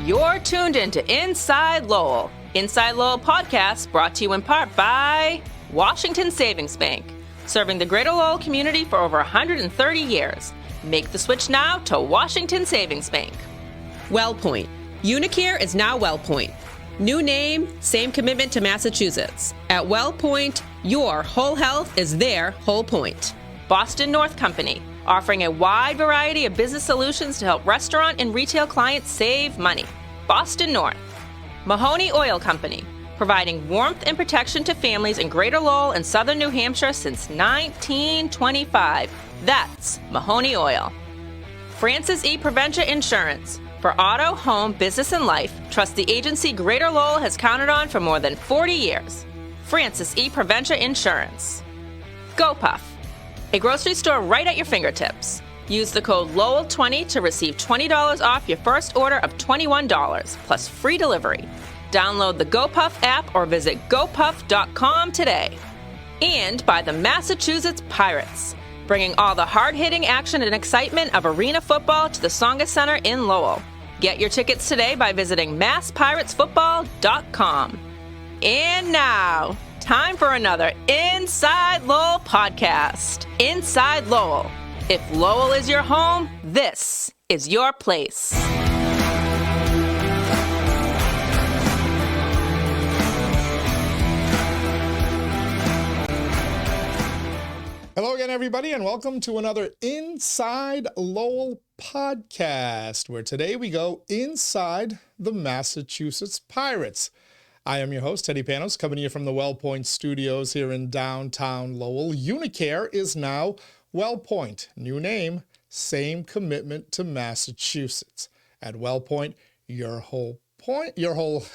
You're tuned into Inside Lowell. Inside Lowell podcast brought to you in part by Washington Savings Bank, serving the greater Lowell community for over 130 years. Make the switch now to Washington Savings Bank. WellPoint. Unicare is now WellPoint. New name, same commitment to Massachusetts. At WellPoint, your whole health is their whole point. Boston North Company, offering a wide variety of business solutions to help restaurant and retail clients save money. Boston North. Mahoney Oil Company, providing warmth and protection to families in Greater Lowell and Southern New Hampshire since 1925. That's Mahoney Oil. Francis E. Preventia Insurance. For auto, home, business, and life, trust the agency Greater Lowell has counted on for more than 40 years. Francis E. Preventia Insurance. GoPuff, a grocery store right at your fingertips. Use the code Lowell20 to receive $20 off your first order of $21, plus free delivery. Download the GoPuff app or visit gopuff.com today. And by the Massachusetts Pirates, bringing all the hard-hitting action and excitement of arena football to the Tsongas Center in Lowell. Get your tickets today by visiting masspiratesfootball.com. And now, time for another Inside Lowell podcast. Inside Lowell. If Lowell is your home, this is your place. Hello again, everybody, and welcome to another Inside Lowell podcast, where today we go inside the Massachusetts Pirates. I am your host, Teddy Panos, coming to you from the WellPoint Studios here in downtown Lowell. Unicare is now WellPoint. New name, same commitment to Massachusetts. At WellPoint, your whole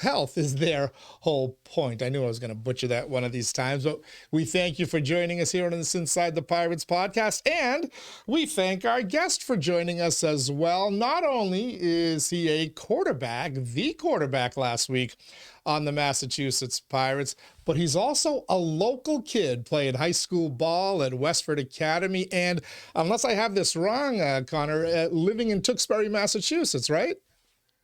health is their whole point. I knew I was going to butcher that one of these times, but we thank you for joining us here on this Inside the Pirates podcast, and we thank our guest for joining us as well. Not only is he a quarterback, the quarterback last week on the Massachusetts Pirates, but he's also a local kid playing high school ball at Westford Academy, and unless I have this wrong, Connor, living in Tewksbury, Massachusetts, right?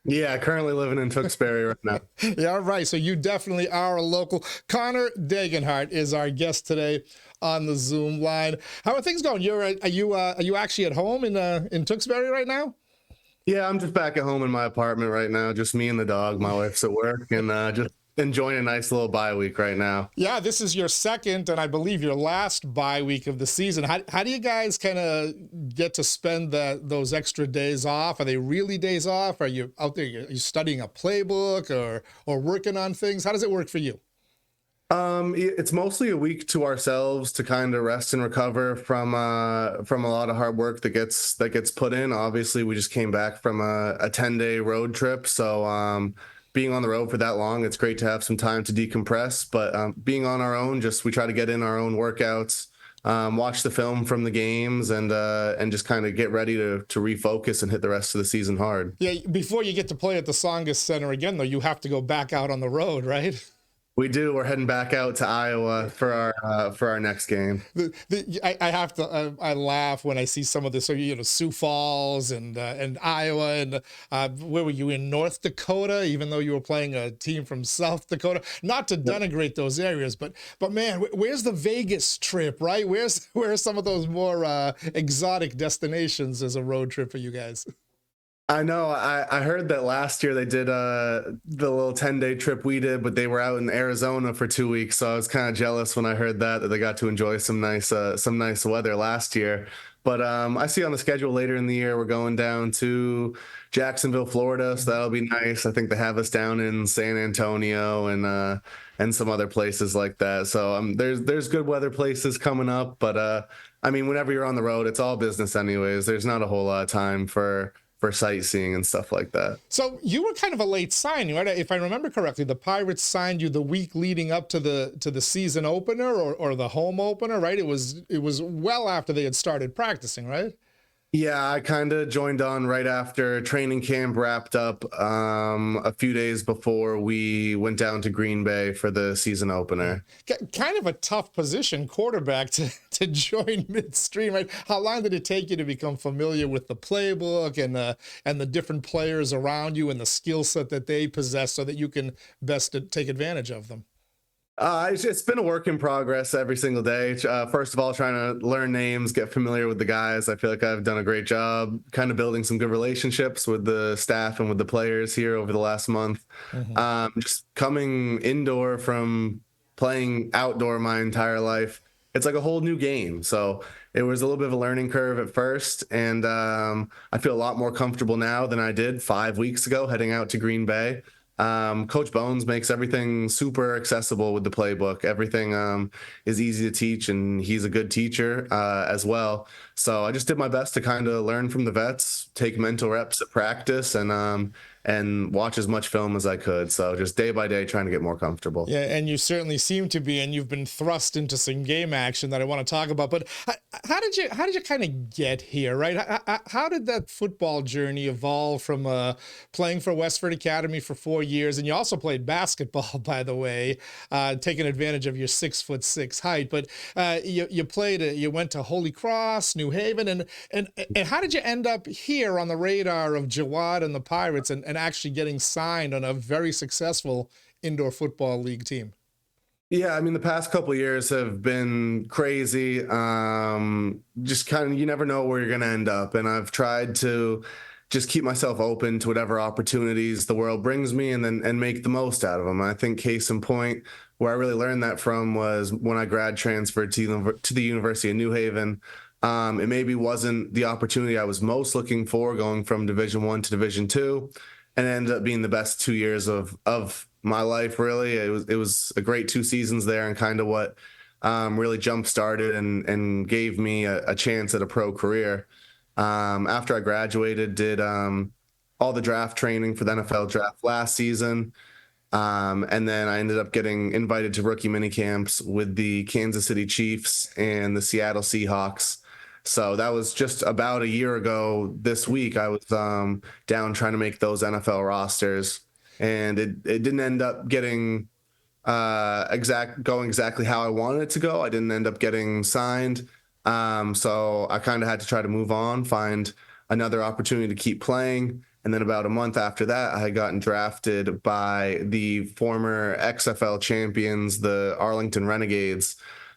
Yeah, currently living in Tewksbury right now. Yeah, right. So you definitely are a local. Connor Degenhardt is our guest today on the Zoom line. How are things going? Are you actually at home in Tewksbury right now? Yeah, I'm just back at home in my apartment right now. Just me and the dog. My wife's at work, and just enjoying a nice little bye week right now. Yeah, this is your second and I believe your last bye week of the season. How do you guys kind of get to spend those extra days off? Are they really days off? Are you out there? Are you studying a playbook or working on things? How does it work for you? It's mostly a week to ourselves to kind of rest and recover from a lot of hard work that gets put in. Obviously, we just came back from a 10-day road trip, so being on the road for that long, it's great to have some time to decompress. But being on our own, we try to get in our own workouts, watch the film from the games, and just kind of get ready to refocus and hit the rest of the season hard. Yeah, before you get to play at the Tsongas Center again, though, you have to go back out on the road, right? We do. We're heading back out to Iowa for our next game. I laugh when I see some of this. So Sioux Falls and Iowa and where were you in North Dakota? Even though you were playing a team from South Dakota, not to denigrate those areas, but man, where's the Vegas trip? Right? Where are some of those more exotic destinations as a road trip for you guys? I know. I heard that last year they did the little 10-day trip we did, but they were out in Arizona for 2 weeks. So I was kind of jealous when I heard that they got to enjoy some nice weather last year. But I see on the schedule later in the year we're going down to Jacksonville, Florida. So that'll be nice. I think they have us down in San Antonio and some other places like that. So there's good weather places coming up. But I mean, whenever you're on the road, it's all business anyways. There's not a whole lot of time for sightseeing and stuff like that. So you were kind of a late signing, right? If I remember correctly, the Pirates signed you the week leading up to the season opener or the home opener, right? It was well after they had started practicing, right? Yeah, I kind of joined on right after training camp wrapped up, a few days before we went down to Green Bay for the season opener. Kind of a tough position, quarterback, to join midstream, right? How long did it take you to become familiar with the playbook and the different players around you and the skill set that they possess so that you can best take advantage of them? It's been a work in progress every single day. First of all, trying to learn names, get familiar with the guys. I feel like I've done a great job kind of building some good relationships with the staff and with the players here over the last month. Mhm. Just coming indoor from playing outdoor my entire life, it's like a whole new game. So it was a little bit of a learning curve at first. And I feel a lot more comfortable now than I did 5 weeks ago heading out to Green Bay. Coach Bones makes everything super accessible with the playbook. Everything is easy to teach, and he's a good teacher as well. So I just did my best to kind of learn from the vets, take mental reps at practice, and watch as much film as I could. So just day by day, trying to get more comfortable. Yeah, and you certainly seem to be, and you've been thrust into some game action that I want to talk about. But how did you kind of get here, right? How did that football journey evolve from playing for Westford Academy for 4 years, and you also played basketball, by the way, taking advantage of your 6'6" height. But you went to Holy Cross, New Haven, and how did you end up here on the radar of Jawad and the Pirates, and actually getting signed on a very successful indoor football league team? Yeah, I mean, the past couple of years have been crazy. Just kind of, you never know where you're going to end up. And I've tried to just keep myself open to whatever opportunities the world brings me and make the most out of them. I think case in point, where I really learned that from was when I grad transferred to the University of New Haven. It maybe wasn't the opportunity I was most looking for going from Division I to Division II, and it ended up being the best 2 years of my life. Really, it was a great 2 seasons there, and kind of what really jump started and gave me a chance at a pro career. After I graduated, did all the draft training for the NFL draft last season. And then I ended up getting invited to rookie mini camps with the Kansas City Chiefs and the Seattle Seahawks. So that was just about a year ago this week. I was down trying to make those NFL rosters, and it didn't end up getting going exactly how I wanted it to go. I didn't end up getting signed. So I kind of had to try to move on, find another opportunity to keep playing. And then about a month after that, I had gotten drafted by the former XFL champions, the Arlington Renegades.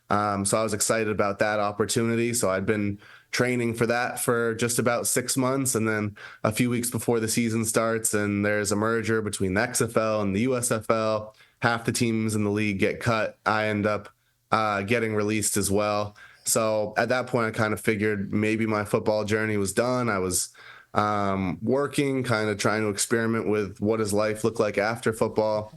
So I was excited about that opportunity. So I'd been training for that for just about 6 months. And then a few weeks before the season starts, and there's a merger between the XFL and the USFL. Half the teams in the league get cut. I end up getting released as well. So at that point, I kind of figured maybe my football journey was done. I was working, kind of trying to experiment with what does life look like after football.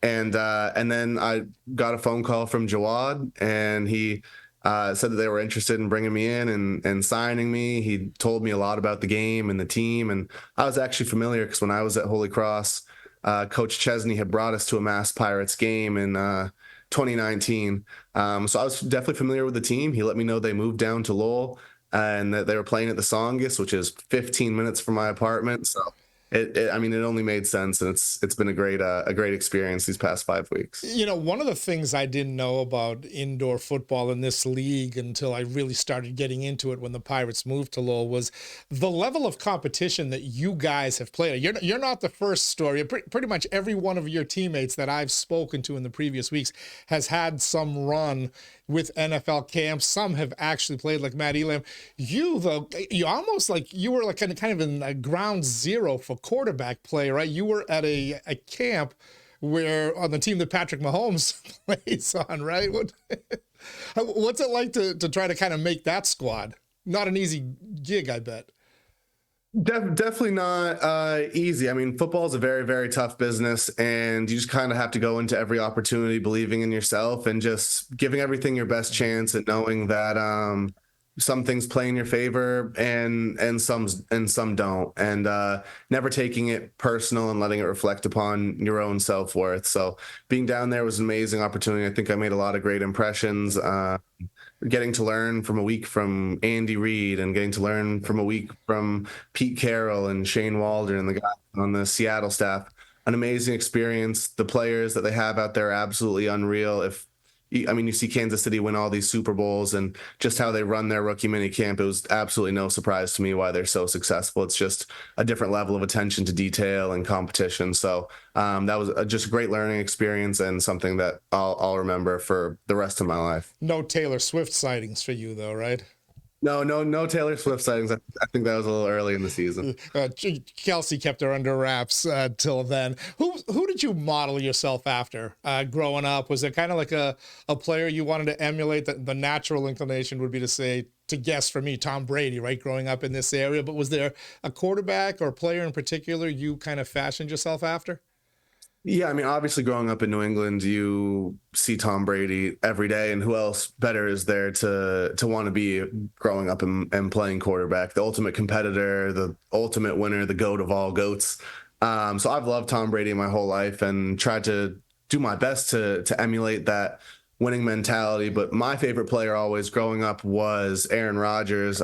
And then I got a phone call from Jawad, and he said that they were interested in bringing me in and signing me. He told me a lot about the game and the team. And I was actually familiar because when I was at Holy Cross, Coach Chesney had brought us to a Mass Pirates game in 2019. So I was definitely familiar with the team. He let me know they moved down to Lowell and that they were playing at the Songus, which is 15 minutes from my apartment. So I mean, it only made sense, and it's been a great experience these past 5 weeks. You know, one of the things I didn't know about indoor football in this league until I really started getting into it when the Pirates moved to Lowell was the level of competition that you guys have played. You're not the first story. Pretty much every one of your teammates that I've spoken to in the previous weeks has had some run with NFL camps. Some have actually played, like Matt Elam. You, though, you almost like you were like kind of in a ground zero for quarterback play, right? You were at a camp where on the team that Patrick Mahomes plays on, right? What's it like to try to kind of make that squad? Not an easy gig, I bet. Definitely not easy. I mean, football is a very, very tough business, and you just kind of have to go into every opportunity believing in yourself and just giving everything your best chance, and knowing that some things play in your favor and some don't, and never taking it personal and letting it reflect upon your own self-worth. So being down there was an amazing opportunity. I think I made a lot of great impressions. getting to learn from a week from Andy Reid and getting to learn from a week from Pete Carroll and Shane Waldron and the guys on the Seattle staff, an amazing experience. The players that they have out there are absolutely unreal. You see Kansas City win all these Super Bowls and just how they run their rookie mini camp. It was absolutely no surprise to me why they're so successful. It's just a different level of attention to detail and competition. So that was just a great learning experience and something that I'll remember for the rest of my life. No Taylor Swift sightings for you, though, right? No Taylor Swift sightings. I think that was a little early in the season. Kelsey kept her under wraps till then. Who did you model yourself after growing up? Was it kind of like a player you wanted to emulate? The natural inclination would be to guess for me, Tom Brady, right? Growing up in this area. But was there a quarterback or player in particular you kind of fashioned yourself after? Yeah, I mean, obviously growing up in New England, you see Tom Brady every day, and who else better is there to want to be growing up and playing quarterback, the ultimate competitor, the ultimate winner, the GOAT of all GOATs. So I've loved Tom Brady my whole life and tried to do my best to emulate that winning mentality. But my favorite player always growing up was Aaron Rodgers.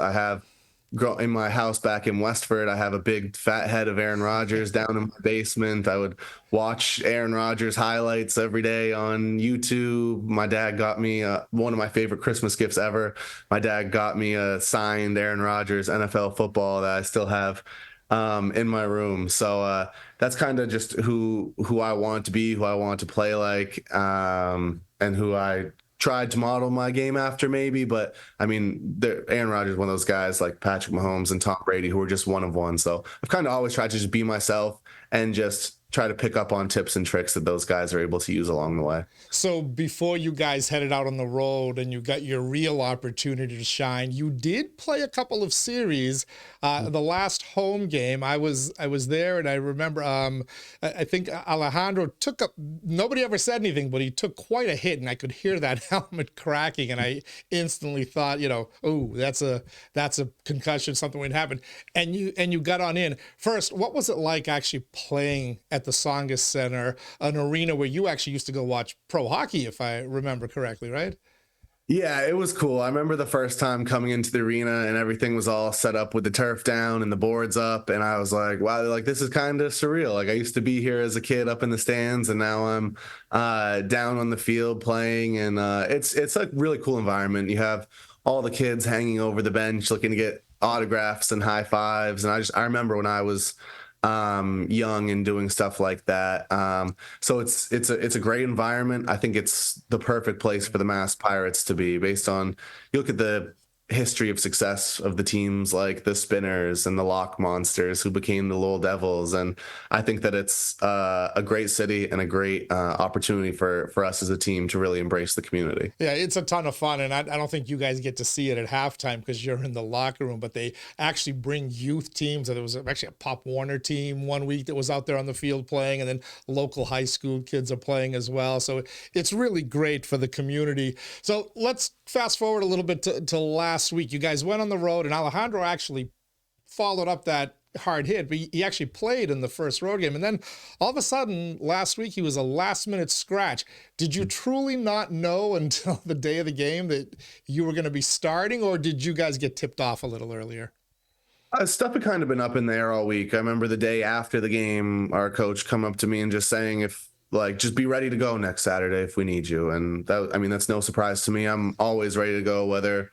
In my house back in Westford, I have a big fat head of Aaron Rodgers down in my basement. I would watch Aaron Rodgers highlights every day on YouTube. My dad got me one of my favorite Christmas gifts ever. My dad got me a signed Aaron Rodgers NFL football that I still have in my room. So that's kind of just who I want to be, who I want to play like, and who I tried to model my game after maybe. But I mean, Aaron Rodgers is one of those guys like Patrick Mahomes and Tom Brady who are just one of one. So I've kind of always tried to just be myself and just try to pick up on tips and tricks that those guys are able to use along the way. So before you guys headed out on the road and you got your real opportunity to shine, you did play a couple of series. The last home game, I was there, and I remember I think Alejandro took up. Nobody ever said anything, but he took quite a hit, and I could hear that helmet cracking, and I instantly thought, oh, that's a concussion, something would happen. And you got on in. First, what was it like actually playing at the Tsongas Center, an arena where you actually used to go watch pro hockey, if I remember correctly, right? Yeah, it was cool. I remember the first time coming into the arena and everything was all set up with the turf down and the boards up. And I was like, wow, like this is kind of surreal. Like I used to be here as a kid up in the stands and now I'm down on the field playing. And it's a really cool environment. You have all the kids hanging over the bench looking to get autographs and high fives. And I remember when I was young and doing stuff like that. So it's a great environment. I think it's the perfect place for the Mass Pirates to be based on, you look at the history of success of the teams like the Spinners and the Lock Monsters who became the Lowell Devils. And I think that it's a great city and a great opportunity for us as a team to really embrace the community. Yeah, it's a ton of fun. And I don't think you guys get to see it at halftime because you're in the locker room, but they actually bring youth teams. There was actually a Pop Warner team one week that was out there on the field playing, and then local high school kids are playing as well. So it's really great for the community. So let's fast forward a little bit to last week. You guys went on the road, and Alejandro actually followed up that hard hit, but he actually played in the first road game. And then all of a sudden last week, he was a last-minute scratch. Did you truly not know until the day of the game that you were going to be starting, or did you guys get tipped off a little earlier? Stuff had kind of been up in the air all week. I remember the day after the game, our coach come up to me and just saying, just be ready to go next Saturday if we need you. And that's no surprise to me. I'm always ready to go, whether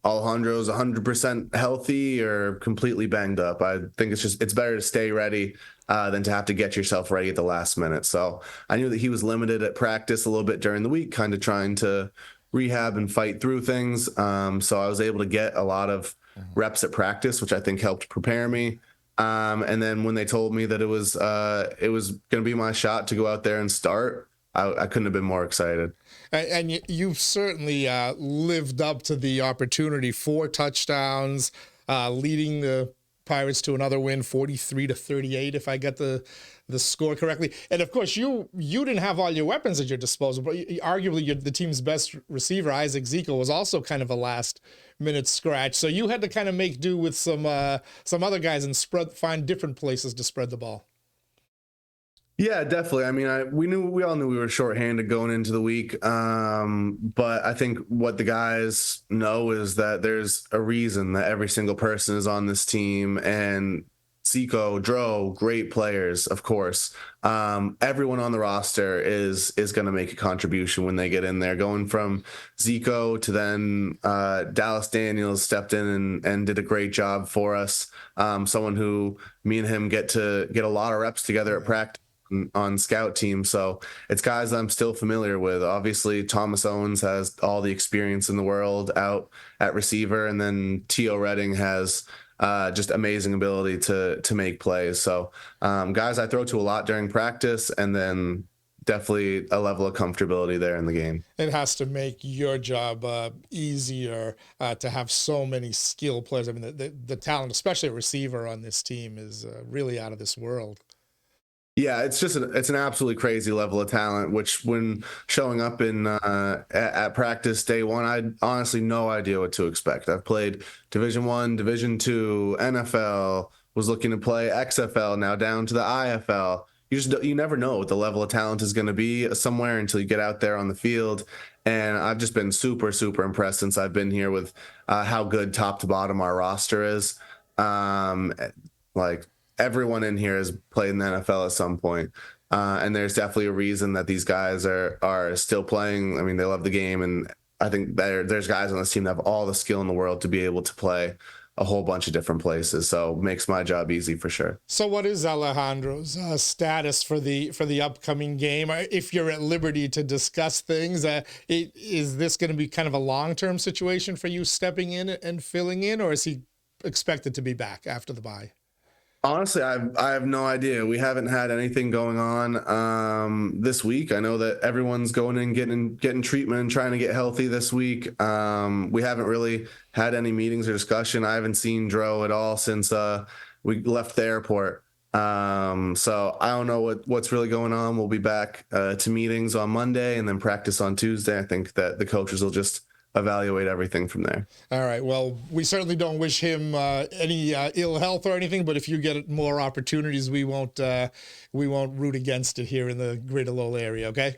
Alejandro's 100% healthy or completely banged up. I think it's better to stay ready than to have to get yourself ready at the last minute. So I knew that he was limited at practice a little bit during the week, kind of trying to rehab and fight through things. So I was able to get a lot of reps at practice, which I think helped prepare me. And then when they told me that it was going to be my shot to go out there and start, I couldn't have been more excited. And you've certainly lived up to the opportunity. 4 touchdowns, leading the Pirates to another win, 43-38, if I get the score correctly. And of course, you didn't have all your weapons at your disposal, but arguably the team's best receiver, Isaac Zico, was also kind of a last-minute scratch. So you had to kind of make do with some other guys and find different places to spread the ball. Yeah, definitely. I mean, we all knew we were shorthanded going into the week. But I think what the guys know is that there's a reason that every single person is on this team, and Seco, Dro, great players, of course. Everyone on the roster is going to make a contribution when they get in there. Going from Zico to then Dallas Daniels stepped in and did a great job for us. Someone who me and him get a lot of reps together at practice on scout team. So it's guys I'm still familiar with. Obviously, Thomas Owens has all the experience in the world out at receiver, and then Tio Redding has just amazing ability to make plays. So guys I throw to a lot during practice, and then definitely a level of comfortability there in the game. It has to make your job easier to have so many skilled players. I mean, the talent, especially a receiver on this team, is really out of this world. Yeah, it's an absolutely crazy level of talent, which when showing up at practice day one, I had honestly no idea what to expect. I've played Division I, Division II, NFL, was looking to play XFL, now down to the IFL. You never know what the level of talent is going to be somewhere until you get out there on the field. And I've just been super, super impressed since I've been here with how good top to bottom our roster is. Like, everyone in here has played in the NFL at some point. And there's definitely a reason that these guys are still playing. I mean, they love the game. And I think there's guys on this team that have all the skill in the world to be able to play a whole bunch of different places. So makes my job easy for sure. So what is Alejandro's status for the upcoming game? If you're at liberty to discuss things, is this going to be kind of a long-term situation for you stepping in and filling in, or is he expected to be back after the bye? Honestly, I have no idea. We haven't had anything going on this week. I know that everyone's going in getting treatment and trying to get healthy this week. We haven't really had any meetings or discussion. I haven't seen Dro at all since we left the airport. So I don't know what's really going on. We'll be back to meetings on Monday and then practice on Tuesday. I think that the coaches will just evaluate everything from there. All right. Well, we certainly don't wish him any ill health or anything, but if you get more opportunities, we won't root against it here in the Greater Lowell area. Okay.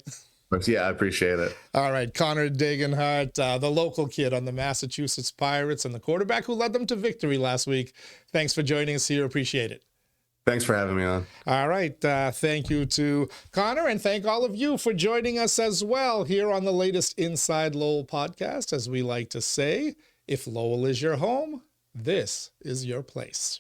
But yeah, I appreciate it. All right. Connor Degenhardt, the local kid on the Massachusetts Pirates and the quarterback who led them to victory last week. Thanks for joining us here. Appreciate it. Thanks for having me on. All right. Thank you to Connor, and thank all of you for joining us as well here on the latest Inside Lowell podcast. As we like to say, if Lowell is your home, this is your place.